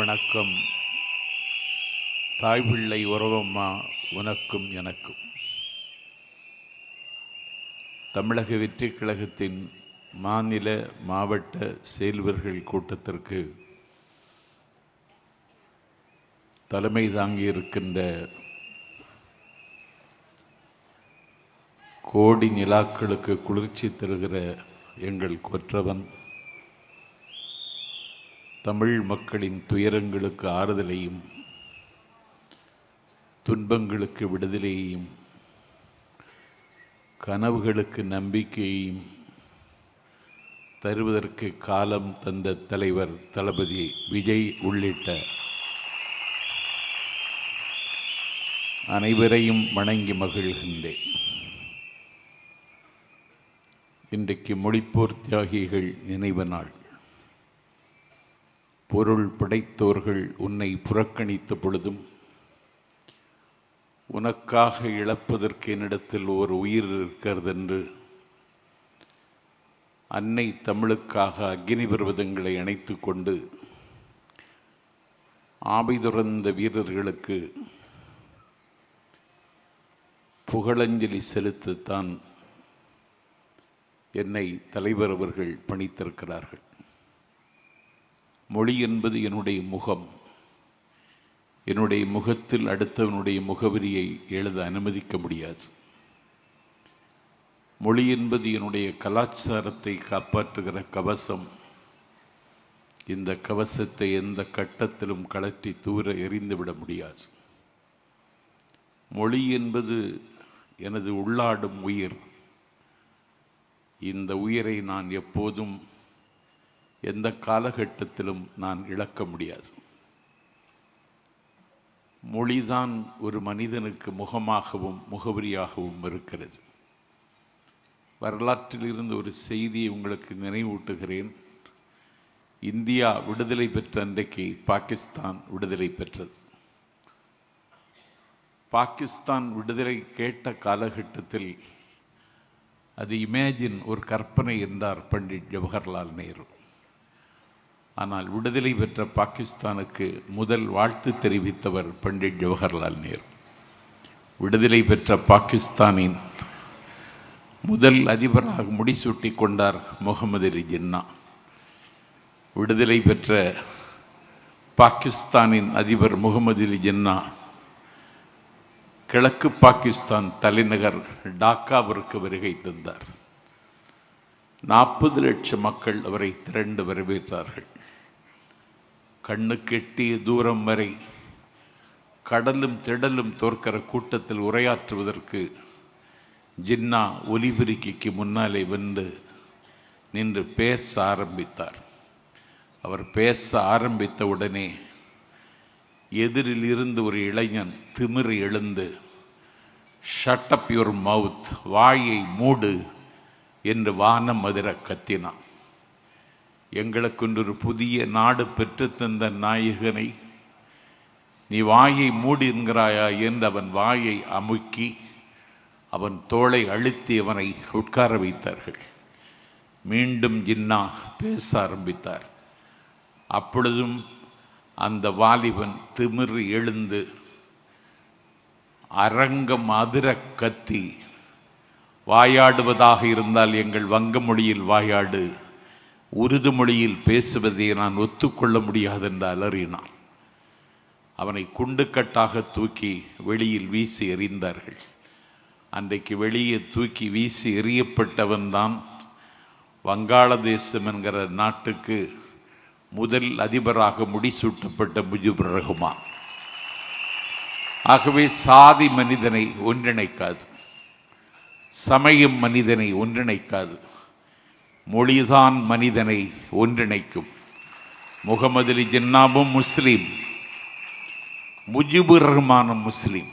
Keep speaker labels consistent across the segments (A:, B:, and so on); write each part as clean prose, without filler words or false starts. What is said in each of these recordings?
A: வணக்கம். தாய்பிள்ளை உறவம்மா உனக்கும் எனக்கும். தமிழக வெற்றிக் கழகத்தின் மாநில மாவட்ட செயல்வர்கள் கூட்டத்திற்கு தலைமை தாங்கியிருக்கின்ற கோடி நிலாக்களுக்கு குளிர்ச்சி தருகிற எங்கள் கொற்றவன், தமிழ் மக்களின் துயரங்களுக்கு ஆறுதலையும் துன்பங்களுக்கு விடுதலையையும் கனவுகளுக்கு நம்பிக்கையையும் தருவதற்கு காலம் தந்த தலைவர் தளபதி விஜய் உள்ளிட்ட அனைவரையும் வணங்கி மகிழ்கின்றேன். இன்றைக்கு மொழிப்போர் தியாகிகள் நினைவு நாள். பொருள் படைத்தோர்கள் உன்னை புறக்கணித்த பொழுதும் உனக்காக இழப்பதற்கு என்னிடத்தில் ஒரு உயிர் இருக்கிறது என்று அன்னை தமிழுக்காக அக்னி பர்வதங்களை அணைத்து கொண்டு ஆபை துறந்த வீரர்களுக்கு புகழஞ்சலி செலுத்தத்தான் என்னை தலைவர் அவர்கள் பணித்திருக்கிறார்கள். மொழி என்பது என்னுடைய முகம். என்னுடைய முகத்தில் அடுத்தவனுடைய முகவரியை எழுத அனுமதிக்க முடியாது. மொழி என்பது என்னுடைய கலாச்சாரத்தை காப்பாற்றுகிற கவசம். இந்த கவசத்தை எந்த கட்டத்திலும் கழற்றி தூர எறிந்துவிட முடியாது. மொழி என்பது எனது உள்ளாடும் உயிர். இந்த உயிரை நான் எப்போதும் எந்த காலகட்டத்திலும் நான் இழக்க முடியாது. மொழிதான் ஒரு மனிதனுக்கு முகமாகவும் முகவரியாகவும் இருக்கிறது. வரலாற்றில் இருந்து ஒரு செய்தியை உங்களுக்கு நினைவூட்டுகிறேன். இந்தியா விடுதலை பெற்ற அன்றைக்கு பாகிஸ்தான் விடுதலை பெற்றது. பாகிஸ்தான் விடுதலை கேட்ட காலகட்டத்தில் அது இமேஜின், ஒரு கற்பனை என்றார் பண்டிட் ஜவஹர்லால் நேரு. ஆனால் விடுதலை பெற்ற பாகிஸ்தானுக்கு முதல் வாழ்த்து தெரிவித்தவர் பண்டிட் ஜவஹர்லால் நேரு. விடுதலை பெற்ற பாகிஸ்தானின் முதல் அதிபராக முடிசூட்டி கொண்டார் முகமது அலி ஜின்னா. விடுதலை பெற்ற பாகிஸ்தானின் அதிபர் முகமது அலி ஜின்னா கிழக்கு பாகிஸ்தான் தலைநகர் டாக்காவிற்கு வருகை தந்தார். 40 லட்சம் மக்கள் அவரை திரண்டு வரவேற்றார்கள். கண்ணுக்கு எட்டிய தூரம் வரை கடலும் திடலும் தோற்கிற கூட்டத்தில் உரையாற்றுவதற்கு ஜின்னா ஒலிபெருக்கிக்கு முன்னாலே வந்து நின்று பேச ஆரம்பித்தார். அவர் பேச ஆரம்பித்த உடனே எதிரில் இருந்து ஒரு இளைஞன் திமிரி எழுந்து, ஷட் அப் யுவர் மவுத், வாயை மூடு என்று வானம் அதிர கத்தினான். எங்களுக்கு ஒரு புதிய நாடு பெற்றுத்தந்த நாயகனை நீ வாயை மூடி என்கிறாயா என்று அவன் வாயை அமுக்கி அவன் தோளை அழுத்தி அவனை உட்கார வைத்தார்கள். மீண்டும் ஜின்னா பேச ஆரம்பித்தார். அப்பொழுதும் அந்த வாலிபன் திமிர் எழுந்து அரங்கம் அதிர கத்தி, வாயாடுவதாக இருந்தால் எங்கள் வங்க மொழியில் வாயாடு, உருது மொழியில் பேசுவதை நான் ஒத்துக்கொள்ள முடியாது என்று அலறினான். அவனை குண்டுக்கட்டாக தூக்கி வெளியில் வீசி எறிந்தார்கள். அன்றைக்கு வெளியே தூக்கி வீசி எறியப்பட்டவன்தான் வங்காளதேசம் என்கிற நாட்டுக்கு முதல் அதிபராக முடிசூட்டப்பட்ட முஜிபுர் ரஹ்மான். ஆகவே சாதி மனிதனை ஒன்றிணைக்காது, சமயம் மனிதனை ஒன்றிணைக்காது, மொழிதான் மனிதனை ஒன்றிணைக்கும். முகமது அலி ஜின்னாவும் முஸ்லீம், முஜிபுர் ரஹ்மானும் முஸ்லீம்.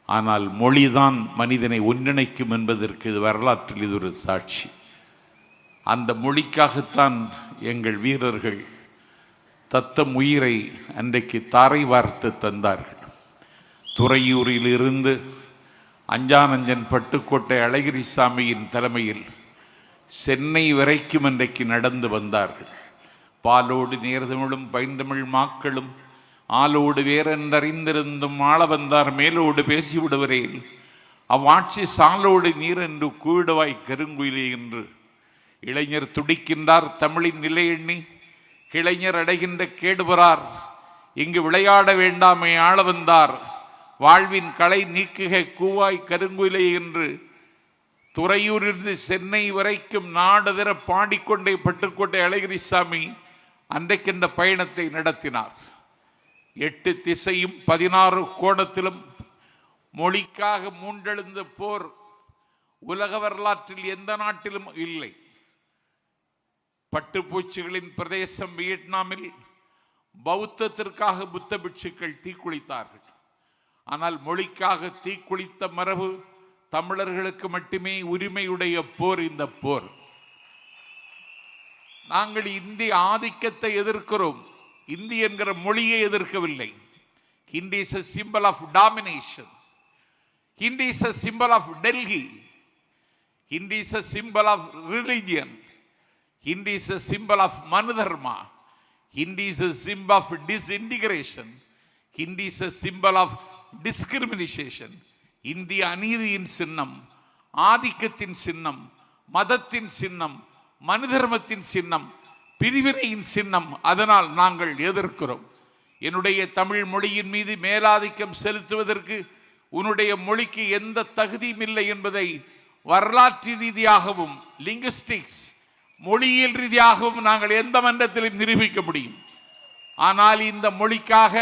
A: ஆனால் மொழிதான் மனிதனை ஒன்றிணைக்கும் என்பதற்கு வரலாற்றில் இது ஒரு சாட்சி. அந்த மொழிக்காகத்தான் எங்கள் வீரர்கள் தத்தம் உயிரை அன்றைக்கு தாரை வார்த்து தந்தார்கள். துறையூரிலிருந்து அஞ்சானஞ்சன் பட்டுக்கோட்டை அழகிரிசாமியின் தலைமையில் சென்னை வரைக்கும் அன்றைக்கு நடந்து வந்தார்கள். பாலோடு நேர்தமிழும் பைந்தமிழ் மாக்களும் ஆளோடு வேறென்றறிந்திருந்தும் ஆள வந்தார் மேலோடு பேசிவிடுவரேன் அவ்வாட்சி சாலோடு நீர் என்று கூவிடுவாய் கருங்குயிலே என்று. இளைஞர் துடிக்கின்றார் தமிழின் நிலை எண்ணி, கிளைஞர் அடைகின்ற கேடுபறார். இங்கு விளையாட வேண்டாமே ஆள வந்தார், வாழ்வின் களை நீக்குக கூவாய் கருங்குயிலே என்று. துறையூரிலிருந்து சென்னை வரைக்கும் நாடதிர பாடிக்கொண்டே பட்டுக்கோட்டை அழகிரிசாமி அன்றைக்கின்ற பயணத்தை நடத்தினார். 8 திசையும் 16 கோணத்திலும் மொழிக்காக மூண்டெழுந்த போர் உலக வரலாற்றில் எந்த நாட்டிலும் இல்லை. பட்டுப்பூச்சிகளின் பிரதேசம் வியட்நாமில் பௌத்தத்திற்காக புத்த பிட்சுக்கள் தீக்குளித்தார்கள். ஆனால் மொழிக்காக தீக்குளித்த மரபு தமிழர்களுக்கு மட்டுமே உரிமையுடைய போர் இந்த போர். நாங்கள் இந்திய ஆதிக்கத்தை எதிர்க்கிறோம், இந்தி என்கிற மொழியை எதிர்க்கவில்லை. Hindi is a symbol of domination. Hindi is a symbol of Delhi. Hindi is a symbol of religion. Hindi is a symbol of Manudharma. Hindi is a symbol of disintegration. Hindi is a symbol of discrimination. இந்திய அநீதியின் சின்னம், ஆதிக்கத்தின் சின்னம், மதத்தின் சின்னம், மனுதர்மத்தின் சின்னம், பிரிவினையின் சின்னம். அதனால் நாங்கள் எதிர்க்கிறோம். என்னுடைய தமிழ் மொழியின் மீது மேலாதிக்கம் செலுத்துவதற்கு உன்னுடைய மொழிக்கு எந்த தகுதியும் இல்லை என்பதை வரலாற்று ரீதியாகவும் லிங்குஸ்டிக்ஸ் மொழியியல் ரீதியாகவும் நாங்கள் எந்த மன்றத்திலும் நிரூபிக்க முடியும். ஆனால் இந்த மொழிக்காக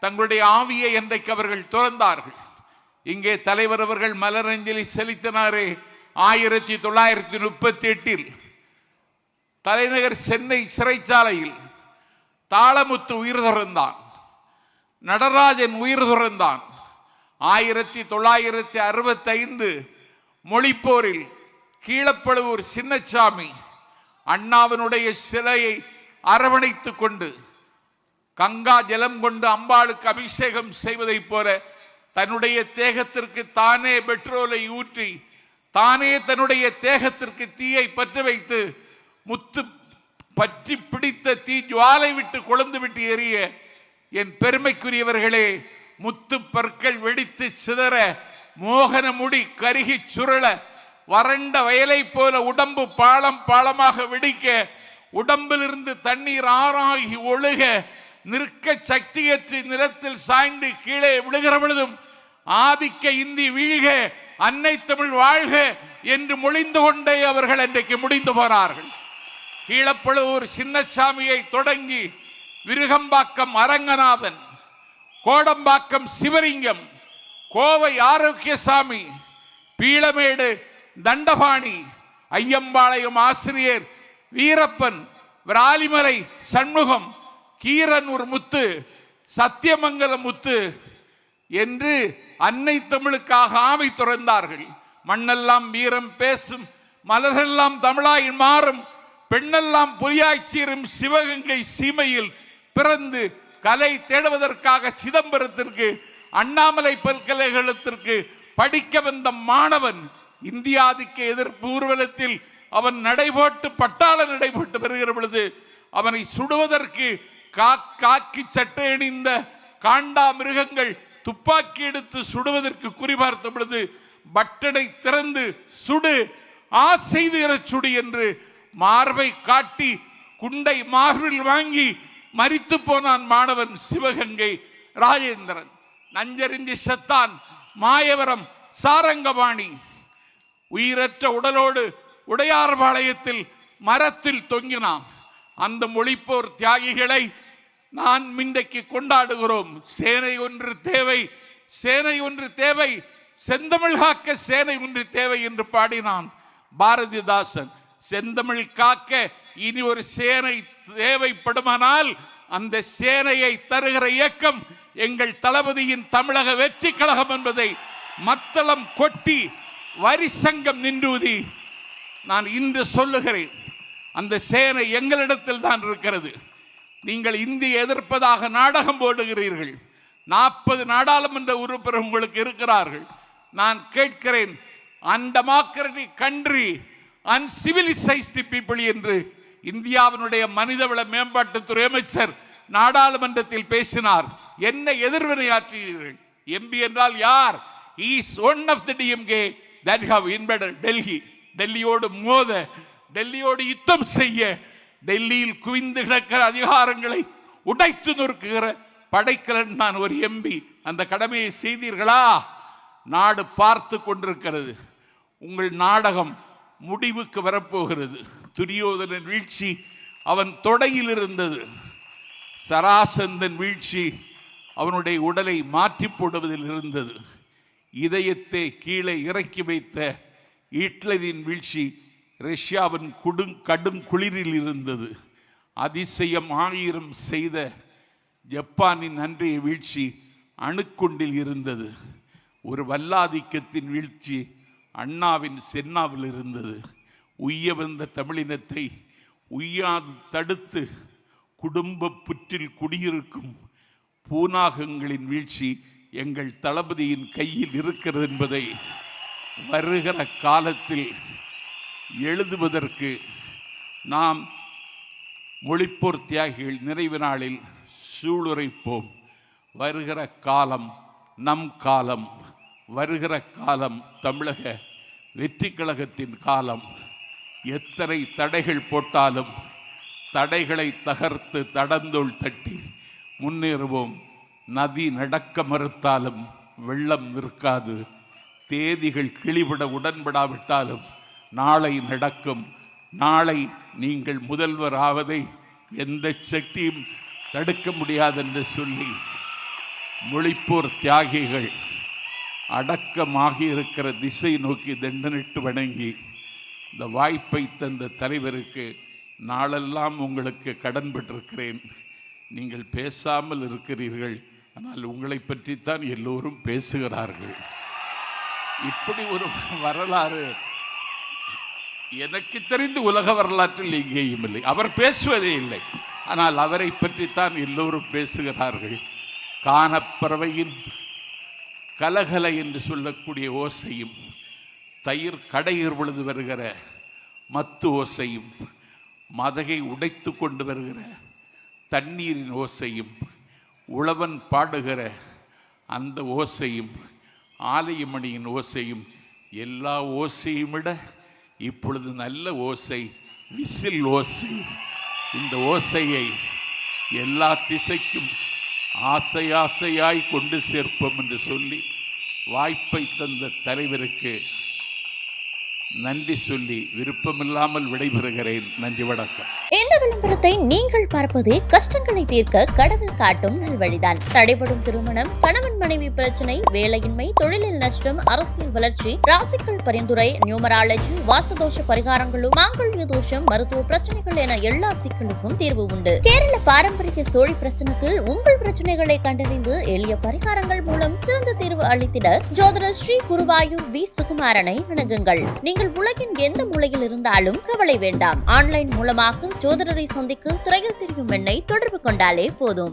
A: தங்களுடைய ஆவியை என்றைக்கு அவர்கள் துறந்தார்கள். இங்கே தலைவர் அவர்கள் மலரஞ்சலி செலுத்தினாரே 1938 தலைநகர் சென்னை சிறைச்சாலையில் தாளமுத்து உயிர் துறந்தான், நடராஜன் உயிர் துறந்தான். 1965 மொழிப்போரில் கீழப்பழுவூர் சின்னசாமி அண்ணாவினுடைய சிலையை அரவணைத்துக் கொண்டு கங்கா ஜலம் கொண்டு அம்பாளுக்கு அபிஷேகம் செய்வதை போல தன்னுடைய தேகத்திற்கு தானே பெட்ரோலை ஊற்றி தானே தன்னுடைய தேகத்திற்கு தீயை பற்ற வைத்து முத்து பற்றி பிடித்த தீ ஜுவாலை விட்டு கொழுந்து விட்டு எரிய என் பெருமைக்குரியவர்களே, முத்து பற்கள் வெடித்து சிதற, மோகன முடி கருகி சுருள, வறண்ட வயலை போல உடம்பு பாலம் பாலமாக வெடிக்க, உடம்பிலிருந்து தண்ணீர் ஆறாகி ஒழுக, நிற்க சக்தியற்று நிலத்தில் சாய்ந்து கீழே விழுகிற பொழுதும் ஆதிக்க இந்தி வீழ்க, அன்னை தமிழ் வாழ்க என்று மொழிந்து கொண்டே அவர்கள் அன்றைக்கு முடிந்து போனார்கள். கீழப்பழுவூர் சின்னசாமியை தொடங்கி விருகம்பாக்கம் அரங்கநாதன், கோடம்பாக்கம் சிவலிங்கம், கோவை ஆரோக்கியசாமி, பீளமேடு தண்டபாணி, ஐயம்பாளையம் ஆசிரியர் வீரப்பன், விராலிமலை சண்முகம், கீரனூர் முத்து, சத்தியமங்கலம் முத்து என்று அன்னை தமிழுக்காக ஆவி துறந்தார்கள். மண்ணெல்லாம் வீரம் பேசும், மலரெல்லாம் தமிழாய் மாறும், பெண்ணெல்லாம் பொய்யாய் சீரும் சிவகங்கை சீமையில் பிறந்து கலை தேடுவதற்காக சிதம்பரத்திற்கு அண்ணாமலை பல்கலைக்கழகத்திற்கு படிக்க வந்த மாணவன் இந்தியாதிக்க எதிர்ப்பு ஊர்வலத்தில் அவன் நடைபோட்டு பட்டாள நடைபோட்டு வருகிற பொழுது அவனை சுடுவதற்கு காக்கி சட்டை அணிந்த காண்டா மிருகங்கள் துப்பாக்கி எடுத்து சுடுவதற்கு குறிபார்த்த பொழுது பட்டனை திறந்து சுடு, ஆசை தீர சுடு என்று மார்பை காட்டி குண்டை மார்பில் வாங்கி மரித்து போனான் மாணவன் சிவகங்கை ராஜேந்திரன். நஞ்சறிந்தி செத்தான் மாயவரம் சாரங்கபாணி. உயிரற்ற உடலோடு உடையார்பாளையத்தில் மரத்தில் தொங்கினான். அந்த மொழிப்போர் தியாகிகளை நான் இன்றைக்கு கொண்டாடுகிறோம். சேனை ஒன்று தேவை, சேனை ஒன்று தேவை, செந்தமிழ் காக்க சேனை ஒன்று தேவை என்று பாடினான் பாரதிதாசன். செந்தமிழ் காக்க இனி ஒரு சேனை தேவைப்படுமானால் அந்த சேனையை தருகிற இயக்கம் எங்கள் தளபதியின் தமிழக வெற்றி கழகம் என்பதை மத்தளம் கொட்டி வரி சங்கம் நின்றூதி நான் இன்று சொல்லுகிறேன். அந்த சேனை எங்களிடத்தில் தான் இருக்கிறது. நீங்கள் இந்தியை எதிர்ப்பதாக நாடகம் போடுகிறீர்கள். 40 நாடாளுமன்ற உறுப்பினர் உங்களுக்கு இருக்கிறார்கள். நான் கேட்கிறேன், அன்டெமோக்ராட்டிக் கண்ட்ரி, அன்சிவிலைஸ்டு பீப்புள் என்று இந்தியாவினுடைய மனிதவள மேம்பாட்டுத்துறை அமைச்சர் நாடாளுமன்றத்தில் பேசினார். என்ன எதிர்வினையாற்றினீர்கள்? எம்பி என்றால் யார்? He is one of the DMK that have invaded Delhi. டெல்லியோடு மோத, டெல்லியோடு யுத்தம் செய்ய, டெல்லியில் குவிந்து கிடக்கிற அதிகாரங்களை உடைத்து நொறுக்குகிற படைக்கலன் நான் ஒரு எம்பி. அந்த கடமையை செய்தீர்களா? நாடு பார்த்து கொண்டிருக்கிறது. உங்கள் நாடகம் முடிவுக்கு வரப்போகிறது. துரியோதனன் வீழ்ச்சி அவன் தொடையில் இருந்தது. சராசந்தன் வீழ்ச்சி அவனுடைய உடலை மாற்றி போடுவதில் இருந்தது. இதயத்தை கீழே இறக்கி வைத்த ஹிட்லரின் வீழ்ச்சி ரஷ்யாவின் கடும் குளிரில் இருந்தது. அதிசயம் 1000 செய்த ஜப்பானின் அன்றைய வீழ்ச்சி அணுக்குண்டில் இருந்தது. ஒரு வல்லாதிக்கத்தின் வீழ்ச்சி அண்ணாவின் சென்னாவில் இருந்தது. உய்ய வந்த தமிழினத்தை உய்யாது தடுத்து குடும்ப புற்றில் குடியிருக்கும் பூனாகங்களின் வீழ்ச்சி எங்கள் தளபதியின் கையில் இருக்கிறது என்பதை வருகிற காலத்தில் எழுதுவதற்கு நாம் மொழிப்போர் தியாகிகள் நிறைவு நாளில் சூளுரைப்போம். வருகிற காலம் நம் காலம். வருகிற காலம் தமிழக வெற்றி கழகத்தின் காலம். எத்தனை தடைகள் போட்டாலும் தடைகளை தகர்த்து தடந்தோள் தட்டி முன்னேறுவோம். நதி நடக்க மறுத்தாலும் வெள்ளம் நிற்காது. தேதிகள் கிளிவிட உடன்படாவிட்டாலும் நாளை நடக்கும். நாளை நீங்கள் முதல்வர் ஆவதை எந்த சக்தியும் தடுக்க முடியாது என்று சொல்லி மொழிப்போர் தியாகிகள் அடக்கமாகி இருக்கிற திசை நோக்கி தண்டனிட்டு வணங்கி இந்த வாய்ப்பை தந்த தலைவருக்கு நாளெல்லாம் உங்களுக்கு கடன்பட்டிருக்கிறேன். நீங்கள் பேசாமல் இருக்கிறீர்கள், ஆனால் உங்களை பற்றித்தான் எல்லோரும் பேசுகிறார்கள். இப்படி ஒரு வரலாறு எனக்கு தெரிந்து உலக வரலாற்றில் எங்கேயும் இல்லை. அவர் பேசுவதே இல்லை, ஆனால் அவரை பற்றித்தான் எல்லோரும் பேசுகிறார்கள். கானப்பறவையின் கலகலை என்று சொல்லக்கூடிய ஓசையும், தயிர் கடையிற் பொழுது வருகிற மத்து ஓசையும், மதகை உடைத்து கொண்டு வருகிற தண்ணீரின் ஓசையும், உழவன் பாடுகிற அந்த ஓசையும், ஆலயமணியின் ஓசையும், எல்லா ஓசையும் விட இப்பொழுது நல்ல ஓசை விசில் ஓசை. இந்த ஓசையை எல்லா திசைக்கும் ஆசை ஆசையாய் கொண்டு சேர்ப்போம் என்று சொல்லி வாய்ப்பை தந்த தலைவருக்கு நன்றி சொல்லி விருப்பமில்லாமல் விடைபெறுகிறேன். நன்றி, வணக்கம்.
B: இந்த விளம்பரத்தை நீங்கள் பார்ப்பதே கஷ்டங்களை தீர்க்க கடவுள் காட்டும் நல்வழிதான். தடைபடும் திருமணம், கணவன் மனைவி பிரச்சனை, வேலையின்மை, தொழிலில் நஷ்டம், அரசியல் வளர்ச்சி, ராசிகள் பரிந்துரை, நியூமராலஜி, வாசதோஷ பரிகாரங்களும், மாங்கல்ய தோஷம், மருத்துவ பிரச்சனைகள் என எல்லா சிக்கலுக்கும் தீர்வு உண்டு. கேரள பாரம்பரிய சோழி பிரசனத்தில் உங்கள் பிரச்சனைகளை கண்டறிந்து எளிய பரிகாரங்கள் மூலம் சிறந்த தீர்வு அளித்திட ஜோதிடர் ஸ்ரீ குருவாயூர் வி சுகுமாரனை வணங்குங்கள். நீங்கள் உலகின் எந்த மூலையில் இருந்தாலும் கவலை வேண்டாம். ஆன்லைன் மூலமாக ஜோதிடரை சந்திக்க திரையில் தெரியும் எண்ணை தொடர்பு கொண்டாலே போதும்.